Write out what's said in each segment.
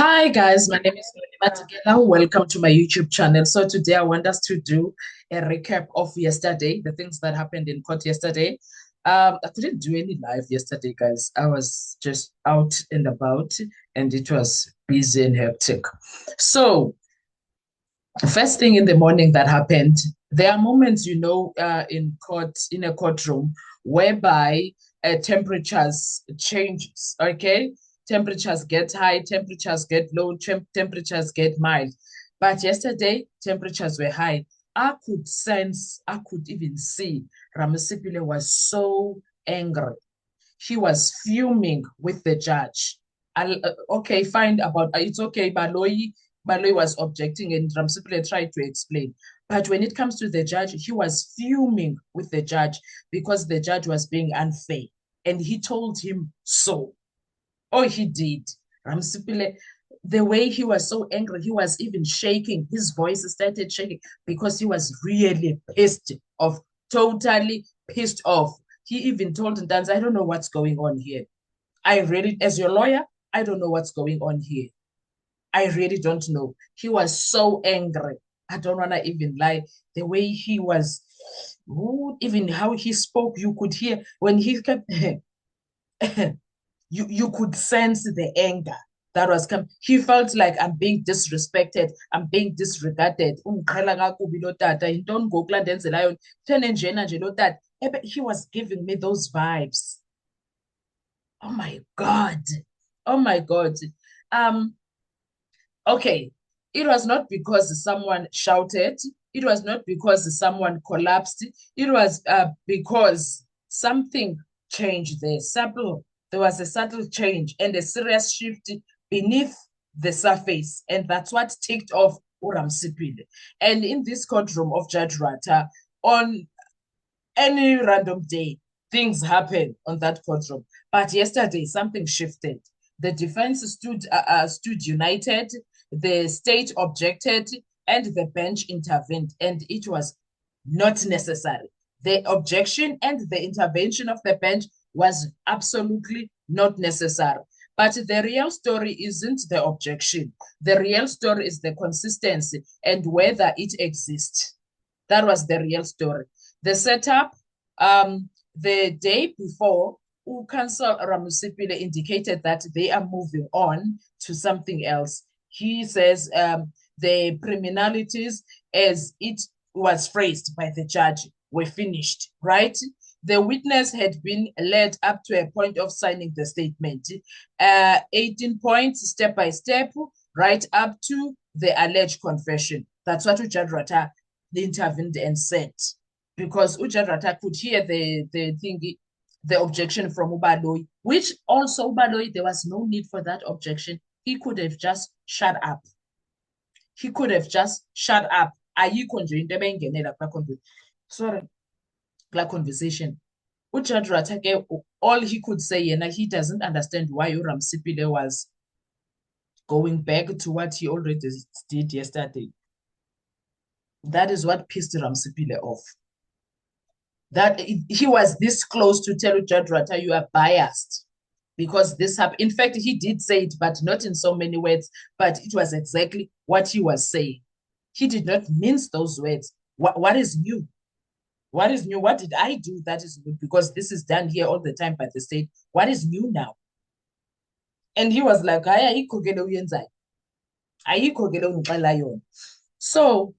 Hi guys, my name is Nonima Tigela. Welcome to my YouTube channel. So today I want us to do a recap of yesterday, the things that happened in court yesterday. I couldn't do any live yesterday, guys. I was just out and about and it was busy and hectic. So first thing in the morning that happened, there are moments, in court, in a courtroom, whereby temperatures changes, okay? Temperatures get high, temperatures get low, temperatures get mild. But yesterday, temperatures were high. I could sense, I could even see Ramasipile was so angry. He was fuming with the judge. Okay, fine about it's okay. Baloyi was objecting and Ramsipile tried to explain. But when it comes to the judge, he was fuming with the judge because the judge was being unfair. And he told him so. Oh, he did. Ramsipile, the way he was so angry, he was even shaking. His voice started shaking because he was really pissed off, totally pissed off. He even told Ntanzi, I don't know what's going on here. I really, as your lawyer, I don't know what's going on here. I really don't know. He was so angry. I don't want to even lie. The way he was, even how he spoke, you could hear when he kept, you could sense the anger that was coming. He felt like I'm being disrespected, I'm being disregarded. He was giving me those vibes. Oh my God. Oh my God. Um, okay. It was not because someone shouted, it was not because someone collapsed, it was because something changed there. There was a subtle change and a serious shift beneath the surface. And that's what ticked off Uramsipile. And in this courtroom of Judge Rata, on any random day, things happen on that courtroom. But yesterday, something shifted. The defense stood united, the state objected, and the bench intervened, and it was not necessary. The objection and the intervention of the bench was absolutely not necessary. But the real story isn't the objection. The real story is the consistency and whether it exists. That was the real story. The setup, the day before, Council Ramusipile indicated that they are moving on to something else. He says the criminalities, as it was phrased by the judge, were finished, right? The witness had been led up to a point of signing the statement. 18 points, step by step, right up to the alleged confession. That's what Judge Rata intervened and said. Because Judge Rata could hear the objection from Ubaloyi, which also Ubaloyi, there was no need for that objection. He could have just shut up. He could have just shut up. Sorry, black conversation. Ujudge Ratake, all he could say, and he doesn't understand why Uramsipile was going back to what he already did yesterday. That is what pissed Ramsipile off. That he was this close to tell Judge Rata, you are biased because this happened. In fact, he did say it, but not in so many words, but it was exactly what he was saying. He did not mince those words. What is new? What is new? What did I do that is good? Because this is done here all the time by the state. What is new now? And he was like, so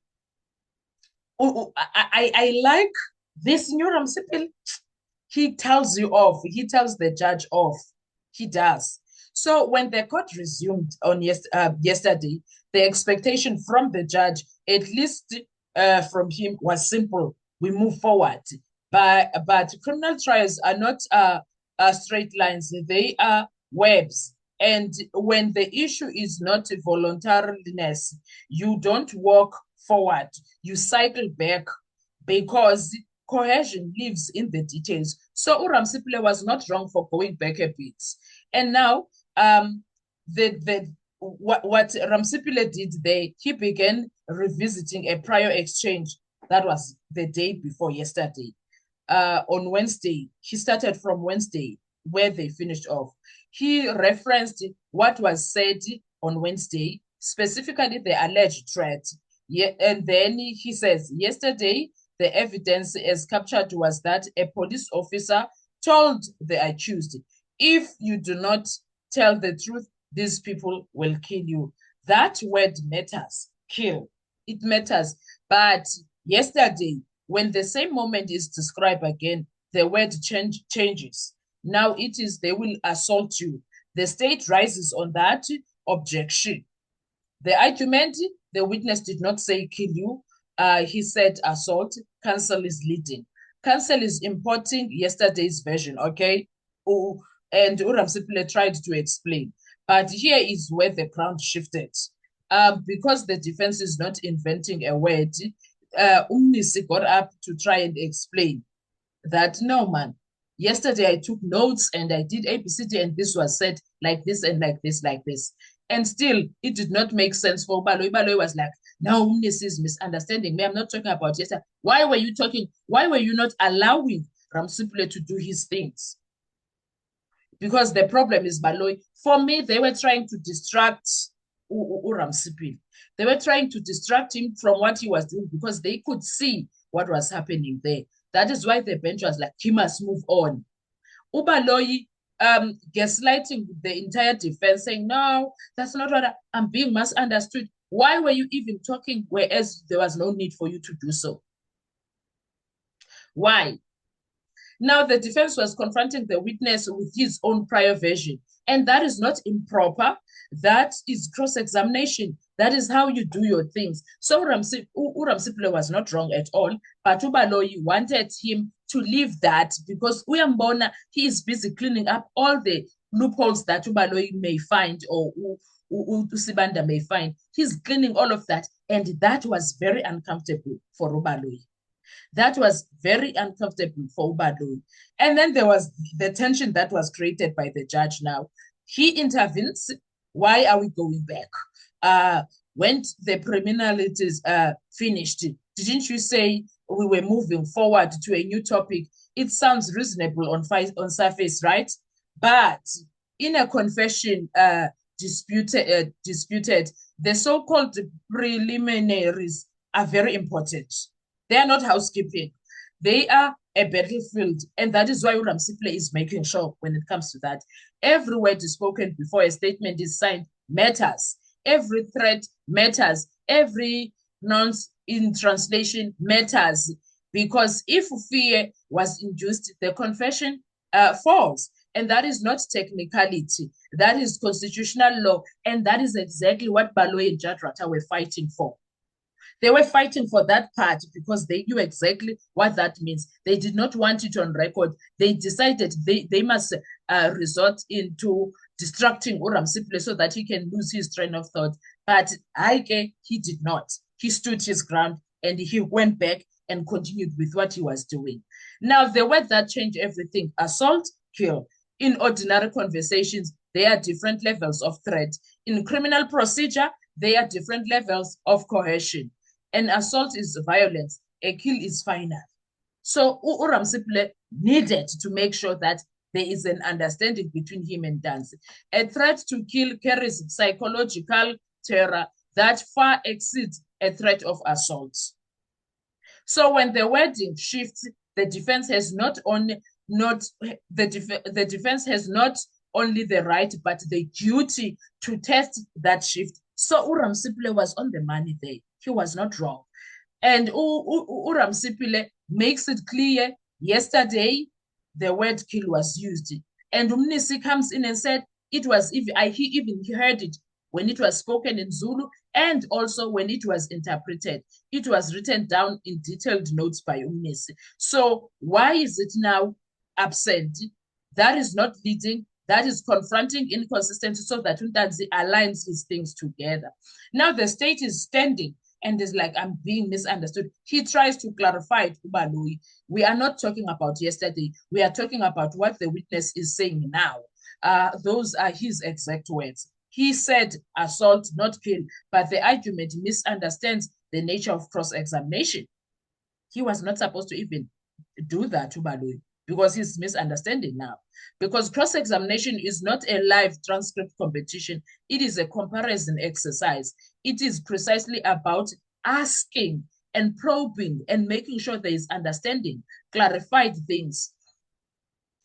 I like this new Ramsipil. He tells you off. He tells the judge off. He does. So when the court resumed on yesterday, the expectation from the judge, at least from him, was simple. We move forward. But criminal trials are not straight lines. They are webs. And when the issue is not voluntariness, you don't walk forward. You cycle back because cohesion lives in the details. So Uramsipile was not wrong for going back a bit. And now, what Ramsipile did there, he began revisiting a prior exchange that was the day before yesterday. On Wednesday, he started from Wednesday, where they finished off. He referenced what was said on Wednesday, specifically the alleged threat. Yeah, and then he says, yesterday, the evidence as captured was that a police officer told the accused, if you do not tell the truth, these people will kill you. That word matters, kill. It matters. But yesterday, when the same moment is described again, the word changes. Now it is they will assault you. The state rises on that objection. The argument, the witness did not say kill you. He said assault. Counsel is leading. Counsel is importing yesterday's version, okay? And Uramsipile tried to explain. But here is where the ground shifted. Because the defense is not inventing a word, Umnisi got up to try and explain that, no, man, yesterday I took notes and I did ABCD and this was said like this and like this, like this. And still, it did not make sense for Ubaloyi. Ubaloyi was like, no, Umnisi is misunderstanding me. I'm not talking about yesterday. Why were you talking? Why were you not allowing Ramsipile to do his things? Because the problem is Baloyi. For me, they were trying to distract Ramsipile. They were trying to distract him from what he was doing because they could see what was happening there. That is why the bench was like, he must move on. Ubaloyi gaslighting the entire defense, saying, no, that's not what I'm being misunderstood. Why were you even talking whereas there was no need for you to do so? Why? Now, the defense was confronting the witness with his own prior version, and that is not improper. That is cross-examination. That is how you do your things. So Uramsipile was not wrong at all, but Ubaloyi wanted him to leave that because Uyambona, he is busy cleaning up all the loopholes that Ubaloyi may find or Usibanda may find. He's cleaning all of that, and that was very uncomfortable for Ubaloyi. That was very uncomfortable for Ubaloyi. And then there was the tension that was created by the judge now. He intervenes. Why are we going back? When the criminalities finished, didn't you say we were moving forward to a new topic? It sounds reasonable on surface, right? But in a confession disputed, the so-called preliminaries are very important. They are not housekeeping. They are a battlefield. And that is why Ramsipile is making sure when it comes to that. Every word is spoken before a statement is signed matters. Every threat matters. Every nonce in translation matters. Because if fear was induced, the confession falls. And that is not technicality. That is constitutional law. And that is exactly what Baloyi and Judge Ratta were fighting for. They were fighting for that part because they knew exactly what that means. They did not want it on record. They decided they must resort into distracting Uramsipile so that he can lose his train of thought. But Aike, he did not. He stood his ground and he went back and continued with what he was doing. Now, the word that changed everything, assault, kill. In ordinary conversations, there are different levels of threat. In criminal procedure, there are different levels of coercion. An assault is violence, a kill is final. So Uramsipile needed to make sure that there is an understanding between him and Dansi. A threat to kill carries psychological terror that far exceeds a threat of assault. So when the wording shifts, the defense has not only the defense has not only the right but the duty to test that shift. So Uramsipile was on the money there. He was not wrong. And Uramsipile makes it clear yesterday the word kill was used. And Umnisi comes in and said it was he even heard it when it was spoken in Zulu and also when it was interpreted. It was written down in detailed notes by Umnisi. So why is it now absent? That is not leading. That is confronting inconsistency so that Ntanzi aligns his things together. Now the state is standing and is like, I'm being misunderstood. He tries to clarify to Ubaloyi. We are not talking about yesterday. We are talking about what the witness is saying now. Those are his exact words. He said assault, not kill, but the argument misunderstands the nature of cross-examination. He was not supposed to even do that to Ubaloyi. because he's misunderstanding now. Because cross-examination is not a live transcript competition. It is a comparison exercise. It is precisely about asking and probing and making sure there is understanding, clarified things.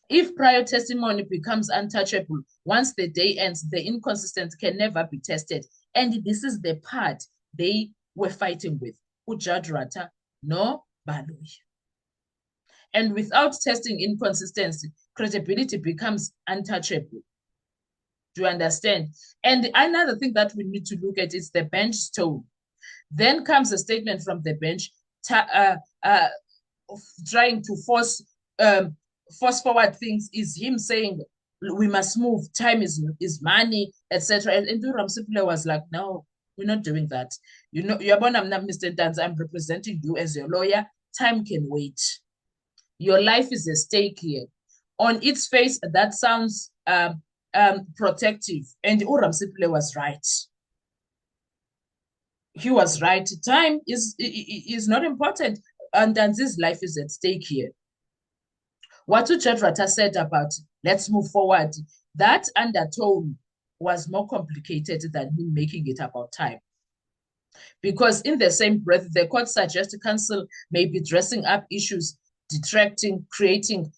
If prior testimony becomes untouchable, once the day ends, the inconsistent can never be tested. And this is the part they were fighting with, Judge Ratha no Baloyi. And without testing inconsistency, credibility becomes untouchable. Do you understand? And another thing that we need to look at is the bench tone. Then comes a statement from the bench trying to force forward things, is him saying we must move, time is money, etc. And Ramsipule was like, no, we're not doing that. You know, I'm not Mr. Dance, I'm representing you as your lawyer. Time can wait. Your life is at stake here. On its face, that sounds protective. And Ramsipule was right. He was right. Time is not important. And Danzi's life is at stake here. What Judge Ratha said about let's move forward, that undertone was more complicated than him making it about time. Because in the same breath, the court suggests counsel may be dressing up issues, detracting, creating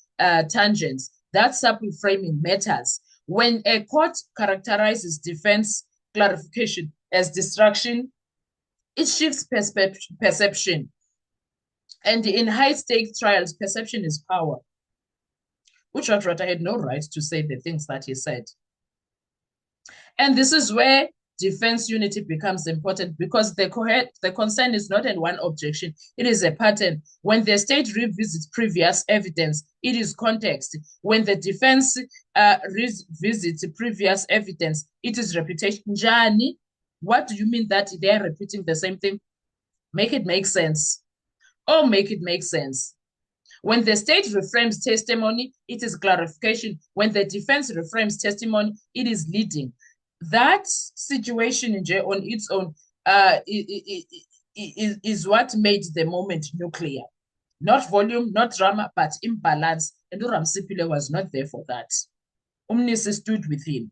tangents. That subtle framing matters. When a court characterizes defense clarification as distraction, it shifts perception. And in high-stake trials, perception is power. Judge Ratha had no right to say the things that he said. And this is where defense unity becomes important, because the concern is not in one objection, it is a pattern. When the state revisits previous evidence, it is context. When the defense revisits previous evidence, it is reputation. Njani, what do you mean that they are repeating the same thing? Make it make sense. Oh, make it make sense. When the state reframes testimony, it is clarification. When the defense reframes testimony, it is leading. That situation on its own is what made the moment nuclear. Not volume, not drama, but imbalance. And Ramsipule was not there for that. Umnisi stood with him.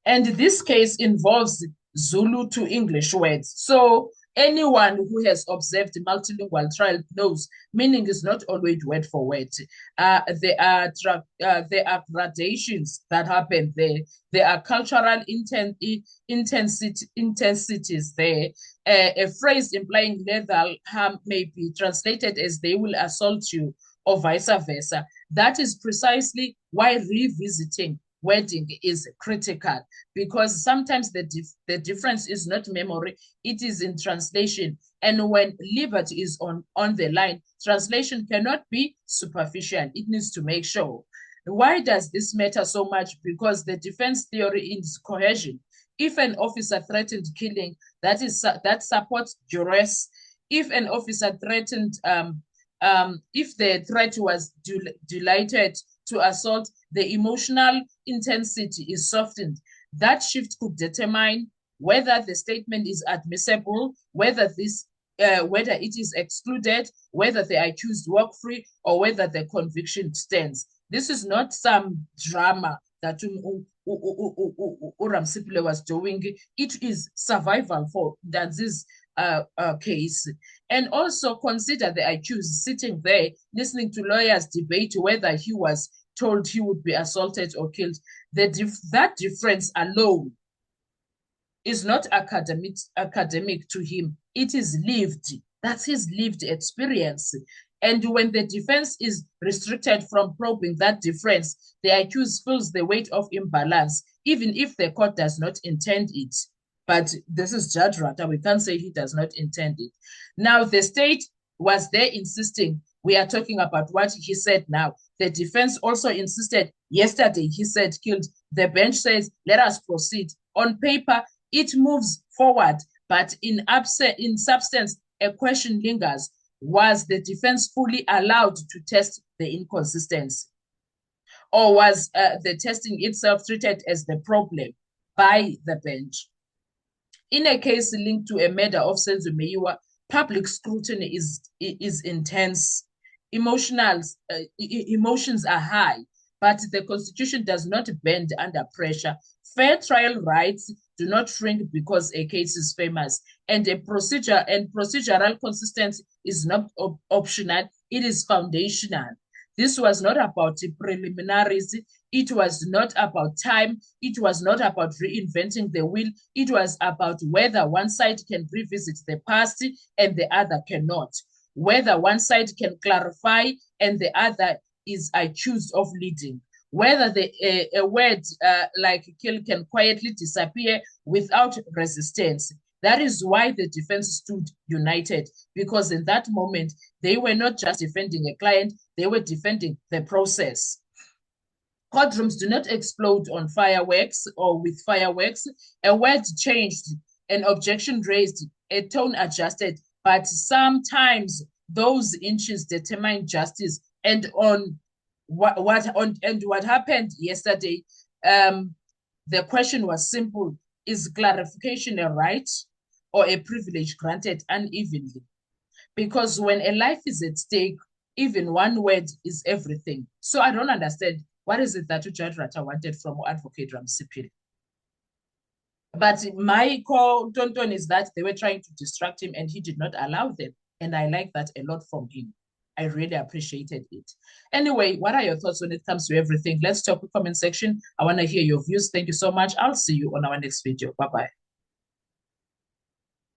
And this case involves Zulu to English words. So anyone who has observed multilingual trial knows meaning is not always word for word. There are gradations that happen there. There are cultural intensities there. A phrase implying lethal harm may be translated as they will assault you or vice versa. That is precisely why revisiting wording is critical, because sometimes the difference is not memory, it is in translation. And when liberty is on the line, translation cannot be superficial. It needs to make sure. Why does this matter so much? Because the defense theory is cohesion. If an officer threatened killing, that supports duress. If an officer threatened, if the threat was delighted to assault, the emotional intensity is softened. That shift could determine whether the statement is admissible, whether it is excluded, whether the accused walk free, or whether the conviction stands. This is not some drama that Ramsipule was doing. It is survival for Danzi's case. And also consider the accused sitting there listening to lawyers debate whether he was told he would be assaulted or killed. That difference alone is not academic to him. It is lived. That's his lived experience. And when the defense is restricted from probing that difference, the accused feels the weight of imbalance, even if the court does not intend it. But this is Judge Ratha. We can't say he does not intend it. Now, the state was there insisting. We are talking about what he said now. The defense also insisted yesterday, he said killed. The bench says, let us proceed. On paper, it moves forward, but in substance, a question lingers. Was the defense fully allowed to test the inconsistency? Or was the testing itself treated as the problem by the bench? In a case linked to a murder of Senzo Meyiwa, public scrutiny is intense. emotions are high, but the Constitution does not bend under pressure. Fair trial rights do not shrink because a case is famous, and procedural consistency is not optional, it is foundational. This was not about preliminaries. It was not about time. It was not about reinventing the wheel. It was about whether one side can revisit the past and the other cannot. Whether one side can clarify and the other is accused of leading. Whether a word like kill can quietly disappear without resistance. That is why the defense stood united, because in that moment, they were not just defending a client, they were defending the process. Courtrooms do not explode on fireworks or with fireworks. A word changed, an objection raised, a tone adjusted, but sometimes those inches determine justice. And on what happened yesterday, the question was simple: is clarification a right or a privilege granted unevenly? Because when a life is at stake, even one word is everything. So I don't understand, what is it that Judge Rata wanted from Advocate Ramsipil? But my call, Tonton, is that they were trying to distract him and he did not allow them. And I like that a lot from him. I really appreciated it. Anyway, what are your thoughts when it comes to everything? Let's talk in the comment section. I want to hear your views. Thank you so much. I'll see you on our next video. Bye-bye.